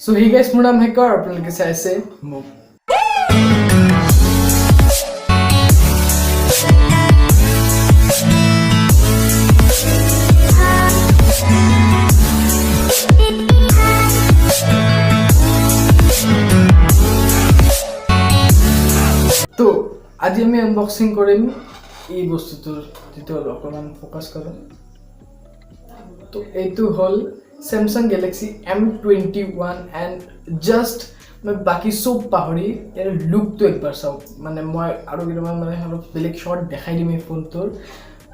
So hey guys, মোৰ নাম hacker আপোনালোকে চাইছে মোক তো আজি আমি আনবক্সিং কৰিম এই বস্তুটোৰ যেটো অকমান ফোকাস কৰম তো এইটো হল Samsung Galaxy M21 and just मैं बाकी सब पाहरी यार लुक तो एक बार सब माने मैं आरो किमान माने हलो बेलेग शॉट দেখাই দিম এই ফোনটোৰ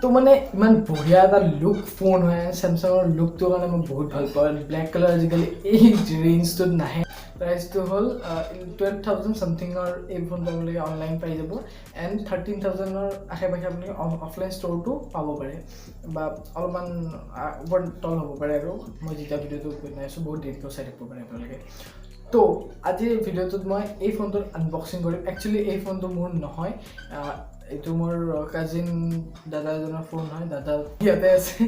তো মানে ইমান বঢ়িয়া এটা লুক ফোন হয় Samsung লুক তো মানে মই বহুত ভাল পাওঁ ব্ল্যাক কালাৰ আজিকালি এই ৰেঞ্জটো নাহে प्राइस तो हल 12,000 समथिंग और এই ফোনটো আপোনালোকে অনলাইন পাই যাব এন্ড 13,000 ৰ আশে-পাশে আপোনালোকে অফলাইন ষ্ট'ৰ টো পাব পাৰে বা অলপমান ওপৰ তল হ'ব পাৰে আৰু মই যেটা ভিডিওটো বনাইছো বহুত দেৰিকৈ চাই থাকিব পাৰে আপোনালোকে তো আজি ভিডিওটোত মই এই ফোনটোৰ আনবক্সিং কৰিম একচুয়ালি এই ফোনটো মোৰ নহয় এইটো মোৰ কাজিন দাদা এজনৰ ফোন হয় দাদা ইয়াতে আছে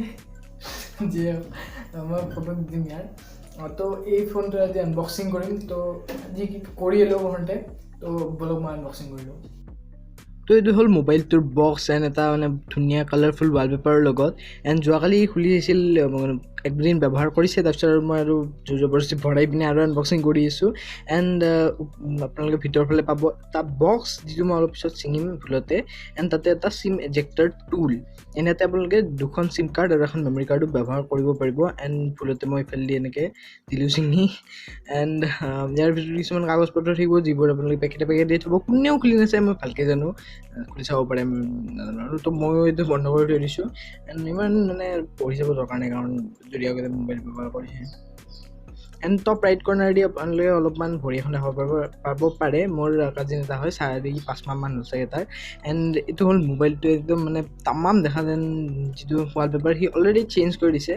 যে মই ফটো দিম ইয়াৰ तो এই ফোনটো আজি আনবক্সিং কৰিম তো আজি কি কৰি এলো ঘৰতে তো বলক মই আনবক্সিং কৰিলো তো এইটো হল মোবাইলটোৰ বক্স এণ্ড এটা মানে ধুনীয়া কালাৰফুল ৱালপেপাৰৰ লগত এণ্ড যোৱাকালি খুলি আছিল একদিন ব্যৱহাৰ কৰিছে তাৰপিছত মই আৰু জবৰদস্তি ভৰাই পিনে আৰু আনবক্সিং কৰি আছো এণ্ড আপোনালোকে ভিতৰৰ ফালে পাব এটা বক্স যিটো মই অলপ পিছত চিঙিম ভুলতে এণ্ড তাতে এটা সিম এজেক্টৰ টুল এনেতে আপোনালোকে দুখন সিম কাৰ্ড আৰু এখন মেমৰি কাৰ্ডো ব্যৱহাৰ কৰিব পাৰিব এণ্ড ভুলতে মই ইফালে দি এনেকৈ দিলোঁ চিঙি এণ্ড ইয়াৰ ভিতৰত কিছুমান কাগজ পত্ৰ থাকিব যিবোৰ আপোনালোকে পেকেটে দি থ'ব কোনেও খুলি নাচায় মই ভালকৈ জানো খুলি চাব পাৰে আৰু তো মই এইটো বন্ধ কৰি থৈ দিছোঁ এণ্ড ইমান মানে পঢ়ি যাব দৰকাৰ নাই কাৰণ যদি আগতে মোবাইল ব্যৱহাৰ কৰিছে এণ্ড টপ ৰাইট কৰ্নাৰ দি আপোনালোকে অলপমান ভৰি এখন দেখাব পাব পাৰে মোৰ কাজিন এটা হয় 4-5 মাহমান হৈছে তাৰ এণ্ড এইটো হ'ল মোবাইলটো একদম মানে তামাম দেখা যেন যিটো ৱালপেপাৰ সি অলৰেডি চেঞ্জ কৰি দিছে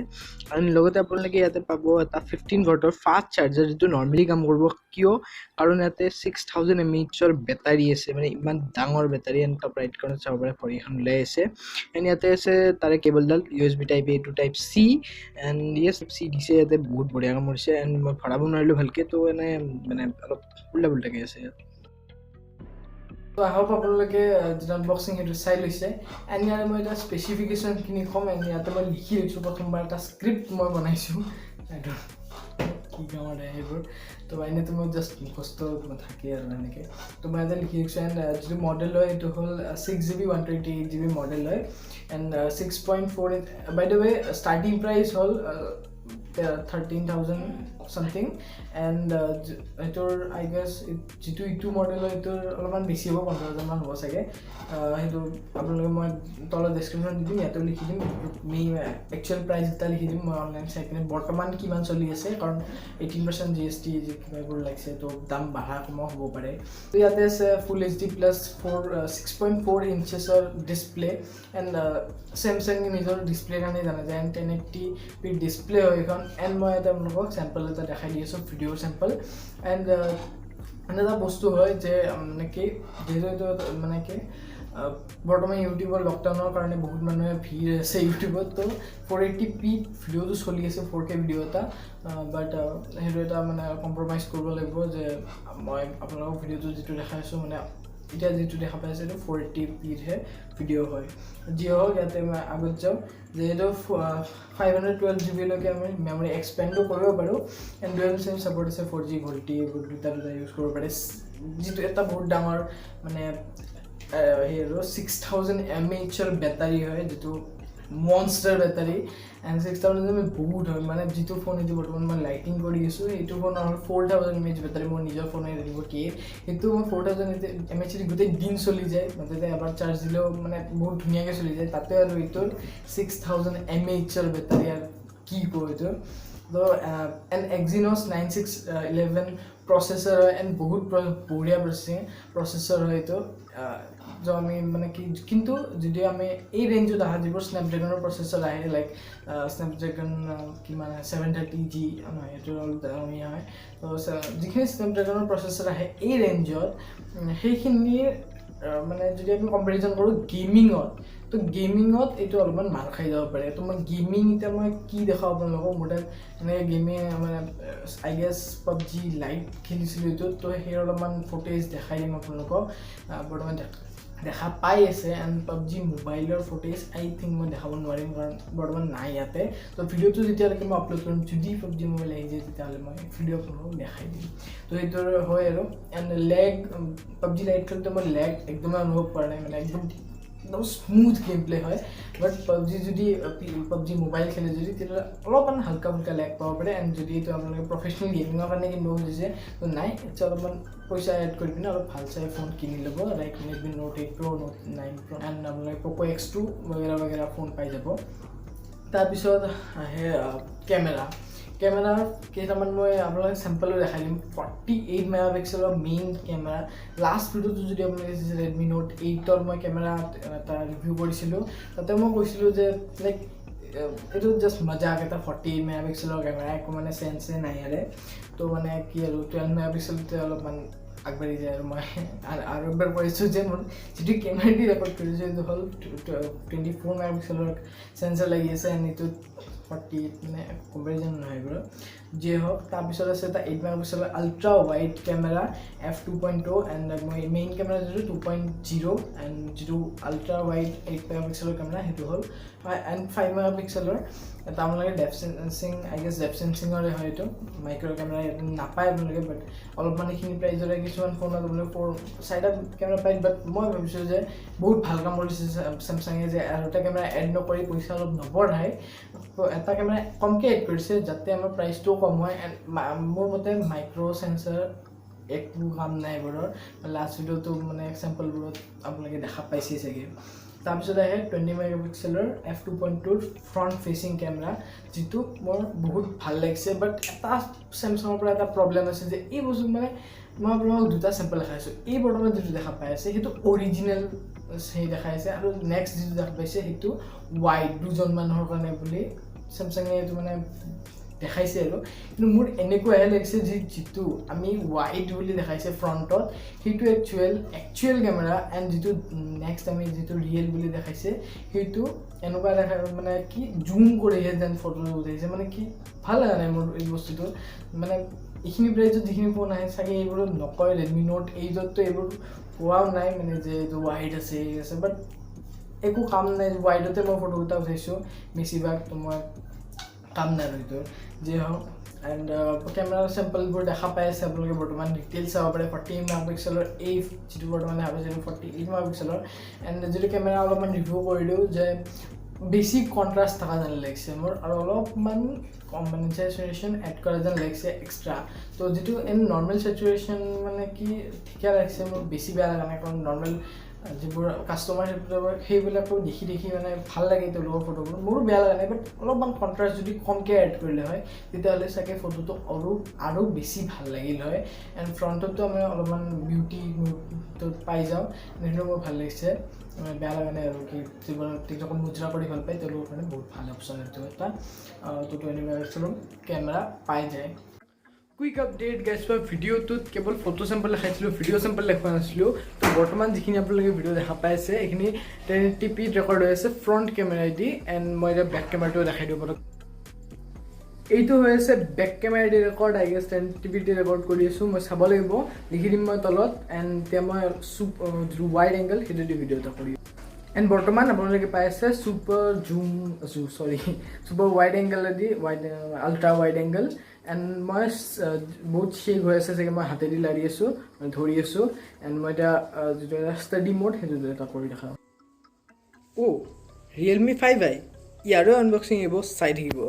আৰু লগতে আপোনালোকে ইয়াতে পাব এটা 15 ভল্টৰ ফাষ্ট চাৰ্জাৰ যিটো নৰ্মেলি কাম কৰিব কিয় কাৰণ ইয়াতে 6000 mAh বেটাৰী আছে মানে ইমান ডাঙৰ বেটাৰী এণ্ড টপ ৰাইট কৰ্নাৰত চাব পাৰে ভৰি এখন ওলাই আছে এণ্ড ইয়াতে আছে তাৰে কেবলডাল USB type A to type C and yes C দিছে ইয়াতে বহুত বঢ়িয়া কাম কৰিছে এণ্ড মই ভৰাব নোৱাৰিলোঁ ভালকৈ তো এনে মানে অলপ উল্টা পুল্টাকৈ আছে তো আহক আপোনালোকে যিটো আনবক্সিং সেইটো চাই লৈছে এণ্ড ইয়াৰে মই এটা স্পেচিফিকেশ্যনখিনি ক'ম এণ্ড ইয়াতে মই লিখি লৈছোঁ প্ৰথমবাৰ এটা স্ক্ৰিপ্ট মই বনাইছোঁ এইটো কি কামত আহে সেইবোৰ তো এনেতো মই জাষ্ট মুখস্থ থাকে আৰু এনেকৈ তো মই ইয়াতে লিখি লৈছোঁ এণ্ড যিটো মডেল হয় সেইটো হ'ল 6GB 128GB মডেল হয় and 6.4 by the way starting price হ'ল 13,000 something and এটোৰ আই গেছ যেটো ইটো মডেল এটোৰ অলপমান বেছি হ'ব 15,000 মান হ'ব চাগে হেতু আপোনালোকে মই তলত ডেসক্ৰিপচন দি দিম ইয়াতে লিখি দিম মি একচুয়াল প্ৰাইস এটা লিখি দিম মই অনলাইন চাই কিনে বৰ্তমান কিমান চলি আছে কাৰণ 18% GST যে কিবাবোৰ লাগিছে তো দাম বাঢ়া কম হ'ব পাৰে তো ইয়াতে আছে ফুল HD প্লাস 6.4 ইঞ্চেছৰ ডিসপ্লে এণ্ড Samsung নিজৰ ডিসপ্লে কাৰণে জানা যায় 1080p ডিসপ্লে হয় এখন এণ্ড মই এটা আপোনালোকক স্যাম্পল এটা দেখাই দি আছো ভিডিও স্যাম্পল এণ্ড এটা বস্তু হয় যে মানে কি যেহেতু মানে কি বৰ্তমান ইউটিউবৰ লকডাউনৰ কাৰণে বহুত মানুহে ভিৰ আছে ইউটিউবত তো 480p ভিডিওটো চলি আছে 4K ভিডিও এটা বাট হেটো এটা মানে কম্প্ৰমাইজ কৰিব লাগিব যে মই আপোনালোকক ভিডিওটো যেটো দেখাইছো মানে এটা যেটো দেখা পাইছে এটা 480p হে ভিডিও হয় জিও ইয়াতে মই আগত যাও যে এটা 512GB লৈকে আমি মেমৰি এক্সপেন্ডও কৰিব পাৰো এণ্ড ডুৱেল সিম সাপোৰ্ট আছে 4G ভল্টি দুটা ইউজ কৰিব পাৰে যেটো এটা বহুত ডাঙৰ মানে হেৰো 6000 mAh বেটাৰী হয় যেটো মনস্টাৰ বেটাৰী এণ্ড 6000 বহুত হয় মানে যেটো ফোন এটো বৰ্তমান মই লাইটিং কৰি আছো এইটো ফোন 4000 mAh বেটাৰী মোৰ নিজৰ ফোনে ৰেডিও কে এটো মই 4000 mAh গোটেই দিন চলি যায় মানে এবাৰ চাৰ্জ দিলেও মানে বহুত ধুনীয়াকৈ চলি যায় তাতে আৰু এইটো 6000 mAh বেটাৰী আৰু কি কয় এইটো তো এণ্ড Exynos 9611 প্ৰসেসৰ এণ্ড বহুত বঢ়িয়া প্ৰসেসৰ হয় এইটো जो আমি মানে কি কিন্তু যদি আমি এই ৰেঞ্জত আহা যিবোৰ স্ন্যাপড্ৰাগনৰ প্ৰসেসৰ আহে লাইক স্ন্যাপড্ৰাগন কি মানে 730G নহয় এটো আমি হয় তো যিখিনি স্ন্যাপড্ৰাগনৰ প্ৰসেসৰ আহে এই ৰেঞ্জত সেইখিনি মানে যদি আমি কম্পাৰিজন কৰো গেমিংত তো গেমিঙত এইটো অলপমান মাৰ খাই যাব পাৰে তো মই গেমিং এতিয়া মই কি দেখাওঁ আপোনালোকক মোৰ তাত এনেকৈ গেমিং মানে আই গেছ পাবজি লাইট খেলিছিলোঁ এইটো তো সেই অলপমান ফুটেজ দেখাই দিম আপোনালোকক বৰ্তমান দেখা পাই আছে এণ্ড পাবজি মোবাইলৰ ফুটেজ আই থিংক মই দেখাব নোৱাৰিম কাৰণ বৰ্তমান নাই ইয়াতে তো ভিডিঅ'টো যেতিয়ালৈকে মই আপলোড কৰিম যদি পাবজি মোবাইল আহি যায় তেতিয়াহ'লে মই ভিডিঅ' আপোনালোকক দেখাই দিম তো সেইটো হয় আৰু এণ্ড লেগ পাবজি লাইট খেলোঁতে মই লেগ একদমেই অনুভৱ কৰা নাই মানে একদম স্মুথ গেম প্লে হয় বাট পাবজি যদি পাবজি মোবাইল খেলে যদি তেতিয়াহ'লে অলপমান হালকা ফুলকা লেগ পাব পাৰে এণ্ড যদি এইটো আপোনালোকে প্ৰফেচনেল গেমিঙৰ কাৰণে কিনিব খুজিছে তো নাই এতিয়া অলপমান পইচা এড কৰি পিনে অলপ ভাল চাই ফোন কিনি ল'ব like Redmi note 8 Pro note 9 Pro and আপোনালোকে প'ক' X2 বাগেৰা ফোন পাই যাব তাৰপিছত আহে কেমেৰাৰ কেইটামান মই আপোনালোকে চেম্পলো দেখাই দিম 48 মেগাপিক্সেলৰ মেইন কেমেৰা লাষ্ট ভিডিঅ'টো যদি আপোনালোকে ৰেডমি নোট 8ৰ মই কেমেৰা এটা ৰিভিউ কৰিছিলোঁ তাতে মই কৈছিলোঁ যে লাইক এইটো জাষ্ট মজাক এটা 48 মেগাপিক্সেলৰ কেমেৰা একো মানে চেঞ্চে নাই ইয়াৰে তো মানে কি আৰু 12 মেগাপিক্সেলতে অলপমান আগবাঢ়ি যায় আৰু মই আৰু একবাৰ কৰিছোঁ যে মোৰ যিটো কেমেৰাটি ৰেকৰ্ড কৰিছোঁ সেইটো হ'ল 24 মেগাপিক্সেলৰ চেঞ্চৰ লাগি আছে এণ্ড এইটো 48 মানে কম্পেৰিজন নহয় বাৰু যিয়ে হওক তাৰপিছত আছে এটা 8 মেগাপিক্সেলৰ ultra wide camera f2.0 and মই মেইন কেমেৰা যিটো 2.0 এণ্ড যিটো আল্ট্ৰা ৱাইড 8 মেগাপিক্সেলৰ কেমেৰা সেইটো হ'ল এণ্ড 5 মেগাপিক্সেলৰ এটা আপোনালোকে depth sensing I guess depth চেঞ্চিঙৰে হয় এইটো মাইক্ৰ' কেমেৰা নাপায় আপোনালোকে বাট অলপমান এইখিনি প্ৰাইজৰে কিছুমান ফোনত আপোনালোকে চাইডত কেমেৰা পায় বাট মই ভাবিছোঁ যে বহুত ভাল কাম কৰিছে চেমচাঙে যে আৰু এটা কেমেৰা এড নকৰি পইচা অলপ নবঢ়াই এটা কেমেৰা কমকৈ এড কৰিছে যাতে আমাৰ প্ৰাইচটোও কম হয় এণ্ড মোৰ মতে মাইক্ৰ' চেঞ্চাৰ একো কাম নাই এইবোৰৰ লাষ্ট ভিডিঅ'টো মানে এক্সাম্পলবোৰত আপোনালোকে দেখা পাইছেই চাগে তাৰপিছত আহে 20 মেগাপিক্সেলৰ f2.2 ফ্ৰণ্ট ফেচিং কেমেৰা যিটো মোৰ বহুত ভাল লাগিছে বাট এটা চেমচাঙৰ পৰা এটা প্ৰব্লেম আছে যে এই বস্তু মানে মই আপোনালোকক দুটা চেম্পল দেখাইছোঁ এই বৰ্তমান যিটো দেখা পাই আছে সেইটো অৰিজিনেল সেই দেখাই আছে আৰু নেক্সট যিটো দেখা পাইছে সেইটো ৱাইড দুজন মানুহৰ কাৰণে বুলি চেমচাঙে এইটো মানে দেখাইছে আৰু কিন্তু মোৰ এনেকুৱাহে লাগিছে যিটো আমি ৱাইড বুলি দেখাইছে ফ্ৰণ্টত সেইটো একচুৱেল কেমেৰা এণ্ড যিটো নেক্সট আমি যিটো ৰিয়েল বুলি দেখাইছে সেইটো এনেকুৱা দেখাই মানে কি জুম কৰিহে যেন ফটো উঠাইছে মানে কি ভাল লগা নাই মোৰ এই বস্তুটো মানে এইখিনি প্ৰাইজত যিখিনি ফোন আহে চাগে এইবোৰত নকয় ৰেডমি নোট 8ততো এইবোৰ পোৱাও নাই মানে যে এইটো ৱাইড আছে বাট একো কাম নাই ৱাইডতে মই ফটো এটা উঠাইছোঁ বেছিভাগ তো মই কাম নাই হয়তো যিয়ে হওক এণ্ড কেমেৰাৰ চেম্পলবোৰ দেখা পাই আছে আপোনালোকে বৰ্তমান ডিটেইলছ চাব পাৰে 48 মেগাপিক্সেলৰ এই যিটো বৰ্তমান দেখা পাইছে 48 মেগাপিক্সেলৰ এণ্ড যিটো কেমেৰা অলপমান ৰিভিউ কৰি দিওঁ যে বেছি কণ্ট্ৰাষ্ট থকা যেন লাগিছে মোৰ আৰু অলপমান কম মানে চেচুৰেশ্যন এড কৰা যেন লাগিছে এক্সট্ৰা তো যিটো এন নৰ্মেল চেচুৰেশ্যন মানে কি ঠিকে লাগিছে মোৰ বেছি বেয়া লগা নাই কাৰণ নৰ্মেল যিবোৰ কাষ্টমাৰ সেইবিলাকো দেখি মানে ভাল লাগে তেওঁলোকৰ ফটোবোৰ মোৰো বেয়া লগা নাই বাট অলপমান কণ্ট্ৰাষ্ট যদি কমকৈ এড কৰিলে হয় তেতিয়াহ'লে চাগে ফটোটো আৰু বেছি ভাল লাগিল হয় এণ্ড ফ্ৰণ্টতো আমি অলপমান বিউটিটো পাই যাওঁ সেইটো মোৰ ভাল লাগিছে বেয়া লগা নাই আৰু কি যিবোৰ টিকটকত মুদ্ৰা কৰি ভাল পায় তেওঁলোকৰ কাৰণে বহুত ভাল অপশ্যন এইটো এটা তো 20 মেগাপিক্সেলৰ কেমেৰা পাই যায় কুইক আপডেট গাইজ মই ভিডিঅ'টোত কেৱল ফটো চেম্পল দেখাইছিলোঁ ভিডিঅ' চেম্পল দেখুৱা নাছিলোঁ তো বৰ্তমান যিখিনি আপোনালোকে ভিডিঅ' দেখা পাই আছে এইখিনি 1080p ৰেকৰ্ড হৈ আছে ফ্ৰণ্ট কেমেৰাইদি এণ্ড মই এতিয়া বেক কেমেৰাটো দেখাই দিওঁ পটক এইটো হৈ আছে বেক কেমেৰাইদি record I guess 1080p record কৰি আছোঁ মই চাব লাগিব লিখি দিম মই তলত এণ্ড এতিয়া মই যিটো ৱাইড এংগল সেইটো দি ভিডিঅ' এটা কৰি এণ্ড বৰ্তমান আপোনালোকে পাই আছে ছুপাৰ ৱাইড এংগলেদি আল্ট্ৰা ৱাইড এংগল এণ্ড মই বহুত শেক হৈ আছে চাগে মই হাতেদি লাৰি আছোঁ ধৰি আছোঁ এণ্ড মই এতিয়া যিটো এটা ষ্টাডি মোড সেইটো এটা কৰি দেখাওঁ ৰিয়েলমি 5i ইয়াৰো আনবক্সিং আহিব চাই থাকিব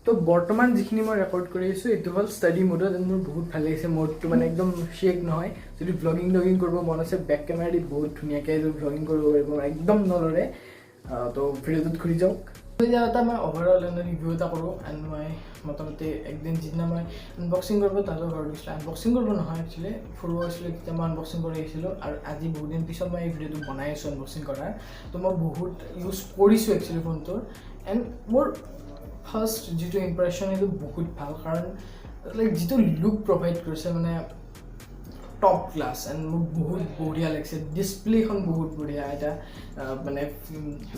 তো বৰ্তমান যিখিনি মই ৰেকৰ্ড কৰি আছোঁ এইটো হ'ল ষ্টাডি মোডত মোৰ বহুত ভাল লাগিছে মোডটো মানে একদম শেক নহয় যদি ব্লগিং কৰিব মন আছে বেক কেমেৰা দি বহুত ধুনীয়াকৈ ব্লগিং কৰিব পাৰিব একদম নলৰে তো ভিডিঅ'টোত ঘূৰি যাওক এটা মই অভাৰঅল ৰিভিউ এটা কৰোঁ এণ্ড মই মোটামুটি একদিন যিদিনা মই আনবক্সিং কৰিব তাহাঁতৰ ঘৰত গৈছিলোঁ আনবক্সিং কৰিব নহয় একচুৱেলি ফুৰিব গৈছিলোঁ তেতিয়া মই আনবক্সিং কৰি আহিছিলোঁ আৰু আজি বহুত দিন পিছত মই এই ভিডিঅ'টো বনাই আছোঁ আনবক্সিং কৰাৰ তো মই বহুত ইউজ কৰিছোঁ একচুৱেলি ফোনটোৰ এণ্ড মোৰ ফাৰ্ষ্ট যিটো ইম্প্ৰেশ্যন সেইটো বহুত ভাল কাৰণ লাইক যিটো লুক প্ৰভাইড কৰিছে মানে টপ ক্লাছ এণ্ড মোক বহুত বঢ়িয়া লাগিছে ডিছপ্লেখন বহুত বঢ়িয়া এটা মানে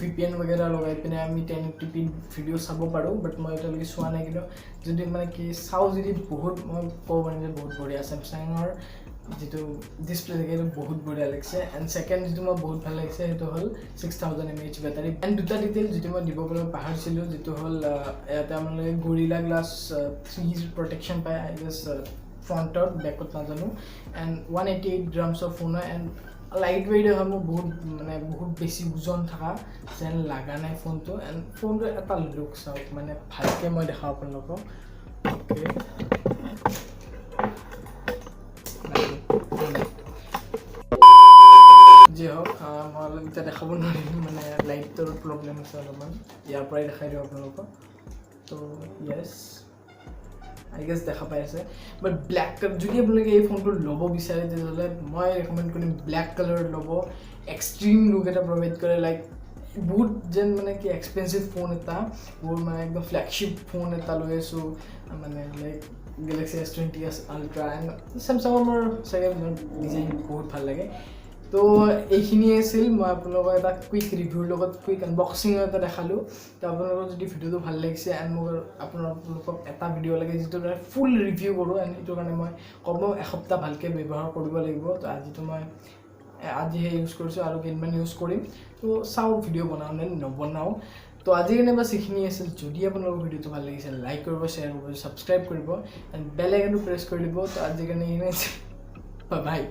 VPN वगैरह লগাই পিনে আমি 1080p ভিডিঅ' চাব পাৰোঁ বাট মই এতিয়ালৈকে চোৱা নাই কিন্তু যদি মানে কি চাওঁ যদি বহুত মই ক'ব পাৰিম যে বহুত বঢ়িয়া চেমচাঙৰ যিটো ডিছপ্লে থাকে সেইটো বহুত বঢ়িয়া লাগিছে এণ্ড ছেকেণ্ড যিটো মই বহুত ভাল লাগিছে সেইটো হ'ল 6000 mAh বেটাৰী এণ্ড দুটা ডিটেইল যিটো মই দিব পাহৰিছিলোঁ যিটো হ'ল ইয়াতে আপোনালোকে গৰিলা গ্লাছ 3 প্ৰটেকশ্যন পায় আই গেছ ফ্ৰণ্টত বেকত নাজানো এণ্ড 188 গ্ৰামছৰ ফোন হয় এণ্ড লাইট ৱেইট হয় মোৰ বহুত বেছি ওজন থকা যেন লগা নাই ফোনটো এণ্ড ফোনটো এটা লুক চাওক মানে ভালকৈ মই দেখাওঁ আপোনালোকক অ'কে যি হওক মই অলপ এতিয়া দেখাব নোৱাৰিম মানে লাইটৰ প্ৰব্লেম আছে অলপমান ইয়াৰ পৰাই দেখাই দিওঁ আপোনালোকক তো য়েছ আই গেছ দেখা পাই আছে বাট ব্লেক যদি আপোনালোকে এই ফোনটো ল'ব বিচাৰে তেতিয়াহ'লে মই ৰেকমেণ্ড কৰিম ব্লেক কালাৰ ল'ব এক্সট্ৰিম লুক এটা প্ৰভাইড কৰে লাইক বহুত যেন মানে কি এক্সপেঞ্চিভ ফোন এটা মোৰ মানে একদম ফ্লেগশ্বিপ ফোন এটা লৈ আছোঁ মানে like Galaxy S20 ultra and চেমচাঙৰ মোৰ চাগে ডিজাইন বহুত ভাল লাগে তো এইখিনিয়ে আছিল মই আপোনালোকক এটা কুইক ৰিভিউৰ লগত কুইক আনবক্সিং এটা দেখালোঁ তো আপোনালোকৰ যদি ভিডিঅ'টো ভাল লাগিছে এণ্ড মোক আপোনালোকক এটা ভিডিঅ' লাগে যিটো ফুল ৰিভিউ কৰোঁ এণ্ড সেইটো কাৰণে মই কমেও এসপ্তাহ ভালকৈ ব্যৱহাৰ কৰিব লাগিব তো আজিহে ইউজ কৰিছোঁ আৰু কেইদিনমান ইউজ কৰিম তো চাওঁ ভিডিঅ' বনাওঁ নে নবনাওঁ তো আজিৰ কাৰণে বাছ এইখিনি আছিল যদি আপোনালোকৰ ভিডিঅ'টো ভাল লাগিছে লাইক কৰিব শ্বেয়াৰ কৰিব ছাবস্ক্ৰাইব কৰিব এণ্ড বেল আইকনটো প্ৰেছ কৰি দিব তো আজিৰ কাৰণে এইখিনি আছিল বাই